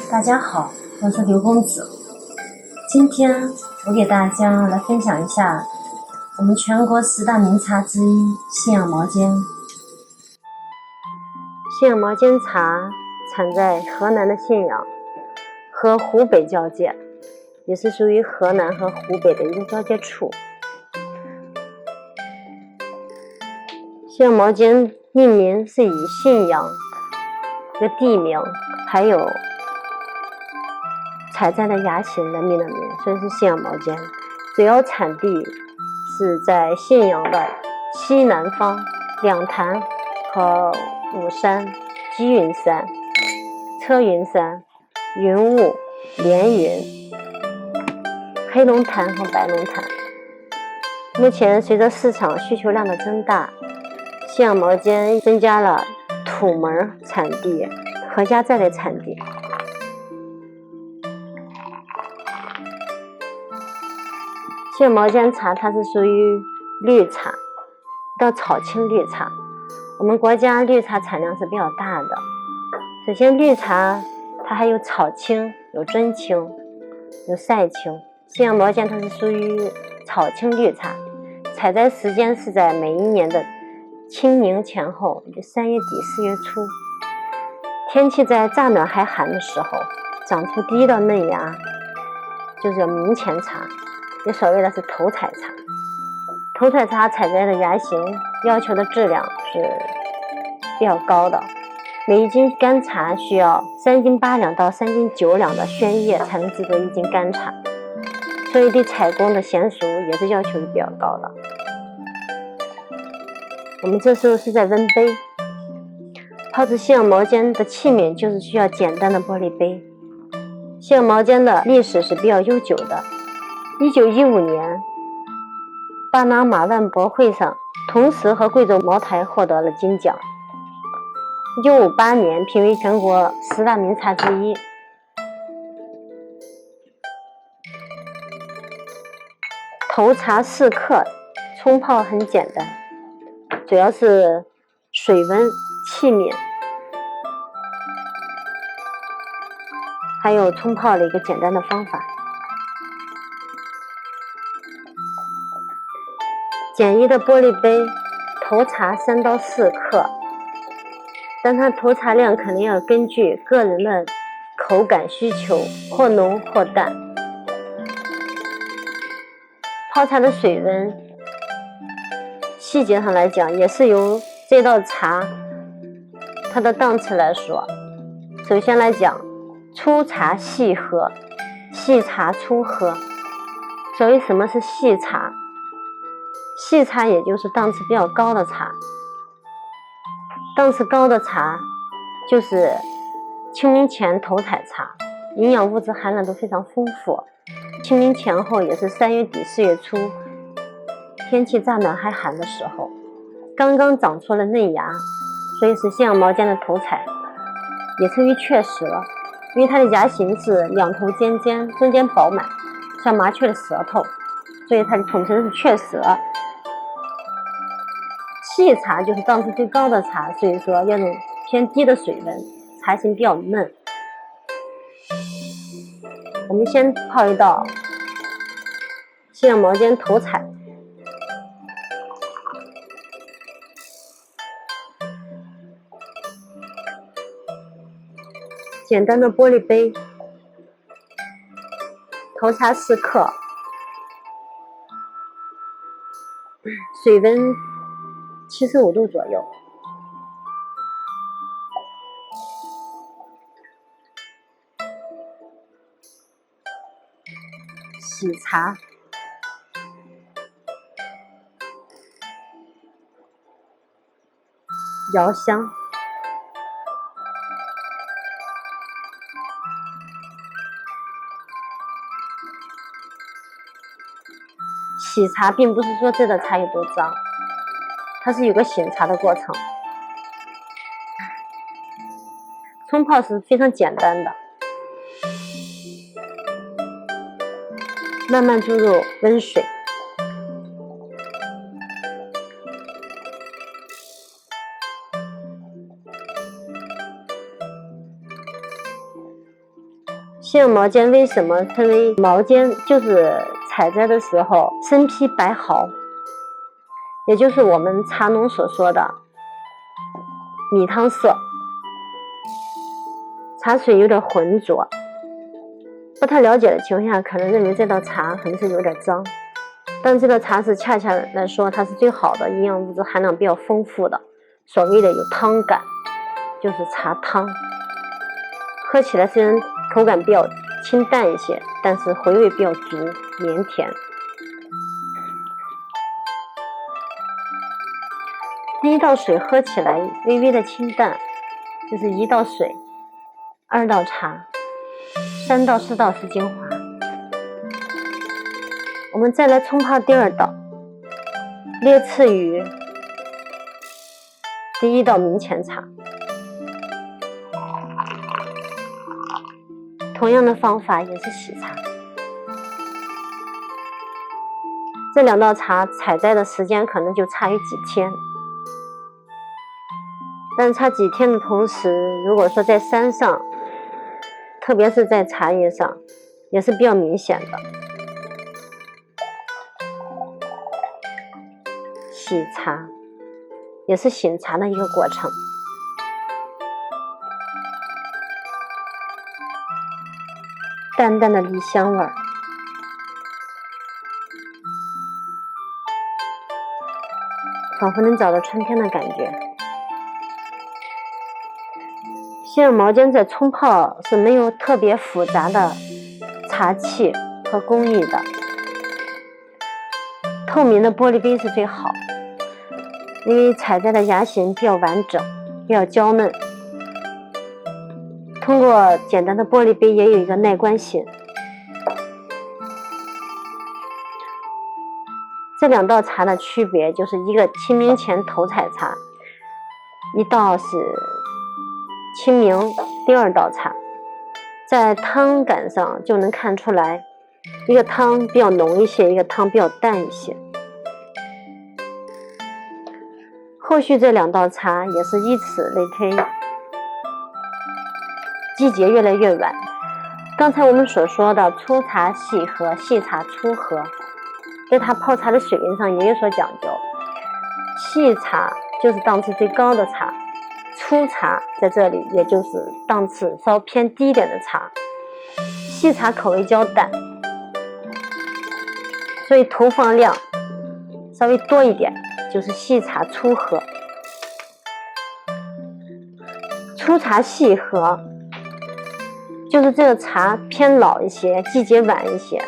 大家好，我是刘公子。今天我给大家来分享一下我们全国10大名茶之一信阳毛尖。信阳毛尖茶产在河南的信阳和湖北交界，也是属于河南和湖北的一个交界处。信阳毛尖命名是以信阳的地名还有采摘的芽型来命的名，所以是信阳毛尖。主要产地是在信阳的西南方两潭和武山、积云山、车云山、云雾、连云、黑龙潭和白龙潭。目前随着市场需求量的增大，信阳毛尖增加了土门产地、何家寨的产地。信阳毛尖茶它是属于绿茶到草青绿茶，我们国家绿茶产量是比较大的。首先绿茶它还有草青、有真青、有晒青。信阳毛尖它是属于草青绿茶，采摘时间是在每一年的清明前后，就3月底4月初，天气在乍暖还寒的时候，长出第一道嫩芽，就是叫明前茶，也所谓的是头采茶。头采茶采摘的芽型要求的质量是比较高的，每一斤干茶需要3斤8两到3斤9两的宣叶才能制作1斤干茶，所以对采工的娴熟也是要求是比较高的。我们这时候是在温杯，泡制信阳毛尖的器皿就是需要简单的玻璃杯。信阳毛尖的历史是比较悠久的。1915年巴拿马万博会上，同时和贵州茅台获得了金奖。1958年评为全国10大名茶之一。头茶4克，冲泡很简单，主要是水温、器皿，还有冲泡的一个简单的方法。简易的玻璃杯，头茶3到4克，但它头茶量肯定要根据个人的口感需求，或浓或淡。泡茶的水温细节上来讲，也是由这道茶它的档次来说。首先来讲，粗茶细喝，细茶粗喝。所谓什么是细茶？细茶也就是档次比较高的茶，档次高的茶就是清明前头采茶，营养物质含量都非常丰富。清明前后也是3月底4月初，天气乍暖还寒的时候，刚刚长出了嫩芽，所以是信阳毛尖的头采，也称为雀舌，因为它的芽形是两头尖尖，中间饱满，像麻雀的舌头，所以它的统称是雀舌。细茶就是档次最高的茶，所以说要用偏低的水温，茶型比较嫩。我们先泡一道信阳毛尖头采。简单的玻璃杯，头茶4克，水温75度左右。洗茶，摇香，洗茶并不是说这道茶有多脏，它是有个醒茶的过程。冲泡是非常简单的，慢慢注入温水，西洋毛尖为什么称为毛尖？就是采摘的时候身披白毫，也就是我们茶农所说的米汤色，茶水有点浑浊。不太了解的情况下，可能认为这道茶可能是有点脏，但这道茶是恰恰来说，它是最好的，营养物质含量比较丰富的，所谓的有汤感，就是茶汤。喝起来虽然口感比较清淡一些，但是回味比较足，绵甜。第一道水喝起来微微的清淡，就是1道水，2道茶，3到4道是精华。我们再来冲泡第2道，略次于第1道明前茶。同样的方法也是洗茶。这2道茶采摘的时间可能就差于几天，但是差几天的同时，如果说在山上，特别是在茶叶上，也是比较明显的。洗茶也是醒茶的一个过程。淡淡的梨香味儿，仿佛能找到春天的感觉。西洋毛尖在冲泡是没有特别复杂的茶器和工艺的，透明的玻璃杯是最好，因为采摘的芽形比较完整，比较娇嫩。通过简单的玻璃杯也有一个耐关性。这2道茶的区别就是一个清明前头采茶，一道是清明第2道茶。在汤感上就能看出来，一个汤比较浓一些，一个汤比较淡一些。后续这2道茶也是以此类推，季节越来越晚。刚才我们所说的粗茶细合，细茶粗合，在它泡茶的水平上也有所讲究。细茶就是档次最高的茶，粗茶在这里也就是档次稍偏低一点的茶。细茶口味较淡，所以投放量稍微多一点，就是细茶粗合。粗茶细合就是这个茶偏老一些，季节晚一些，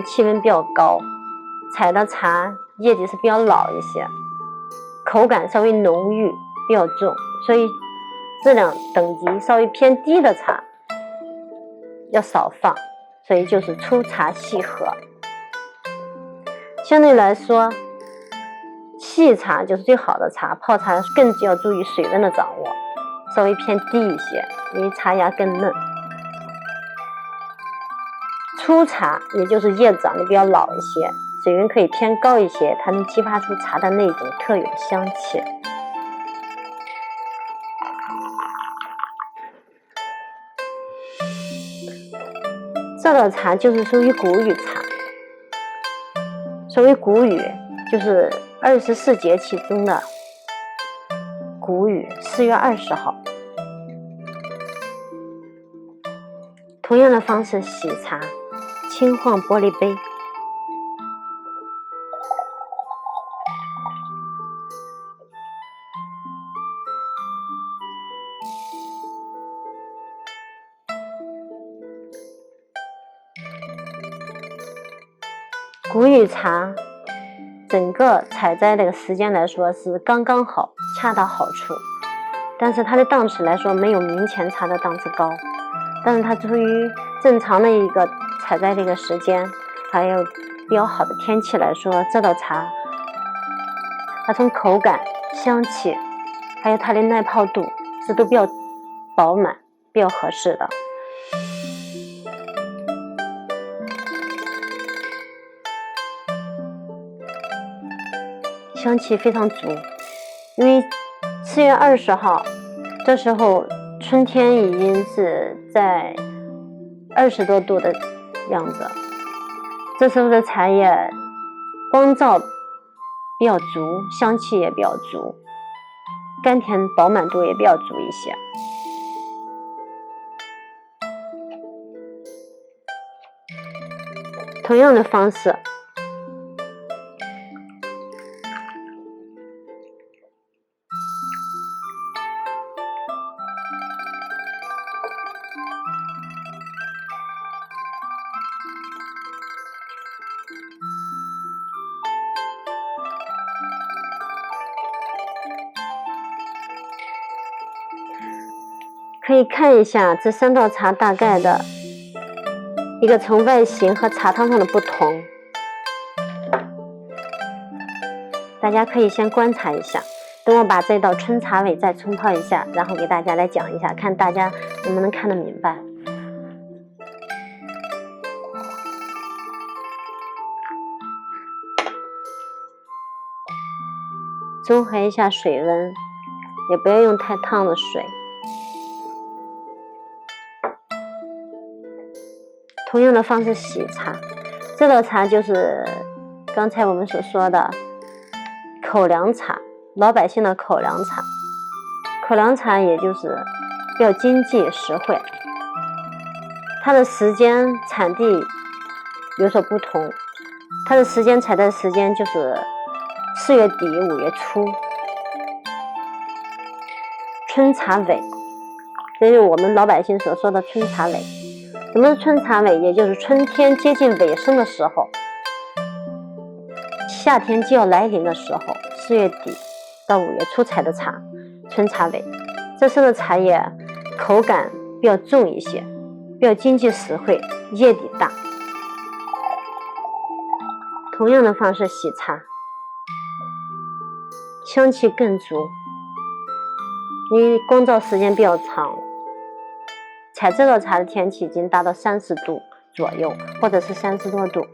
气温比较高，采的茶叶底是比较老一些，口感稍微浓郁，比较重，所以质量等级稍微偏低的茶要少放，所以就是粗茶细合。相对来说，细茶就是最好的茶，泡茶更要注意水温的掌握，稍微偏低一些，因为茶芽更嫩。粗茶也就是叶长得比较老一些，水温可以偏高一些，它能激发出茶的那种特有的香气。这道茶就是属于谷雨茶。所谓谷雨，就是24节气中的谷雨，4月20号。同样的方式洗茶，轻晃玻璃杯。谷雨茶整个采摘的时间来说是刚刚好，恰到好处，但是它的档次来说没有明前茶的档次高，但是它出于正常的一个采摘的一个时间，还有比较好的天气来说，这道茶它从口感、香气还有它的耐泡度是都比较饱满，比较合适的。香气非常足，因为4月20号这时候春天已经是在20多度的样子。这时候的茶叶光照比较足，香气也比较足，甘甜饱满度也比较足一些。同样的方式，可以看一下这3道茶大概的一个从外形和茶汤上的不同，大家可以先观察一下。等我把这道春茶尾再冲泡一下，然后给大家来讲一下，看大家能不能看得明白。中和一下水温，也不要用太烫的水。同样的方式洗茶，这道茶就是刚才我们所说的口粮茶，老百姓的口粮茶。口粮茶也就是比较经济实惠，它的时间产地有所不同，它的采摘时间就是4月底5月初，春茶尾，这就是我们老百姓所说的春茶尾。什么是春茶尾？也就是春天接近尾声的时候，夏天就要来临的时候，4月底到5月初采的茶，春茶尾。这时的茶叶口感比较重一些，比较经济实惠，叶底大。同样的方式洗茶，香气更足，因为光照时间比较长。采这道茶的天气已经达到30度左右，或者是30多度，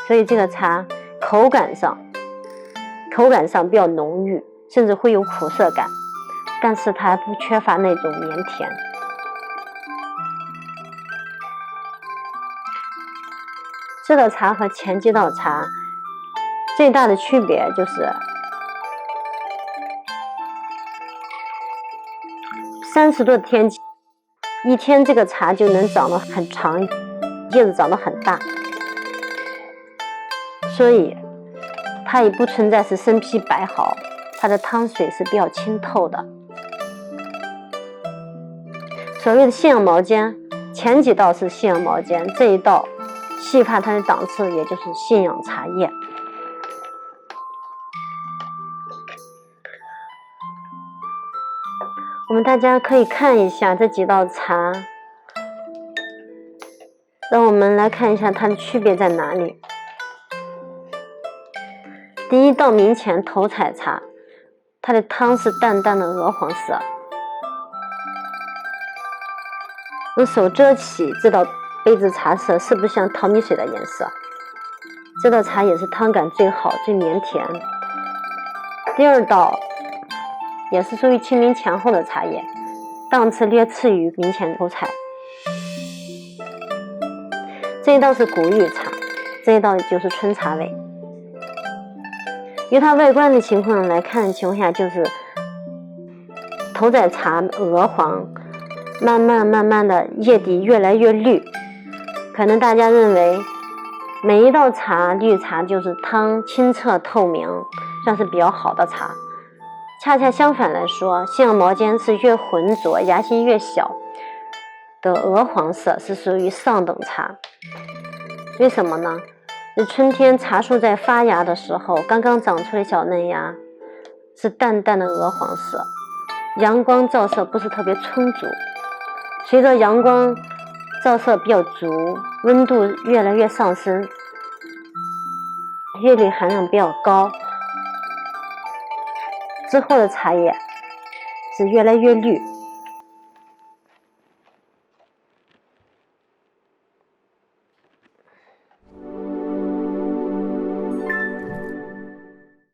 所以这个茶口感上比较浓郁，甚至会有苦涩感，但是它不缺乏那种绵甜。这道茶和前几道茶最大的区别就是30度的天气，一天这个茶就能长得很长，叶子长得很大，所以它也不存在是生坯白毫，它的汤水是比较清透的。所谓的信阳毛尖，前几道是信阳毛尖，这一道细怕它的档次，也就是信阳茶叶。我们大家可以看一下这几道茶，让我们来看一下它的区别在哪里。第一道明前头采茶，它的汤是淡淡的鹅黄色，用手遮起这道杯子茶色，是不是像淘米水的颜色？这道茶也是汤感最好、最绵甜。第二道也是属于清明前后的茶叶，档次略次于明前头采。这一道是古玉茶，这一道就是春茶尾。由它外观的情况来看的情况下，就是头采茶鹅黄，慢慢的叶底越来越绿。可能大家认为每一道茶绿茶就是汤清澈透明，算是比较好的茶。恰恰相反来说，信阳毛尖是越浑浊、芽心越小的鹅黄色，是属于上等茶。为什么呢？是春天茶树在发芽的时候，刚刚长出的小嫩芽是淡淡的鹅黄色，阳光照射不是特别充足。随着阳光照射比较足，温度越来越上升，叶绿含量比较高，之后的茶叶是越来越绿，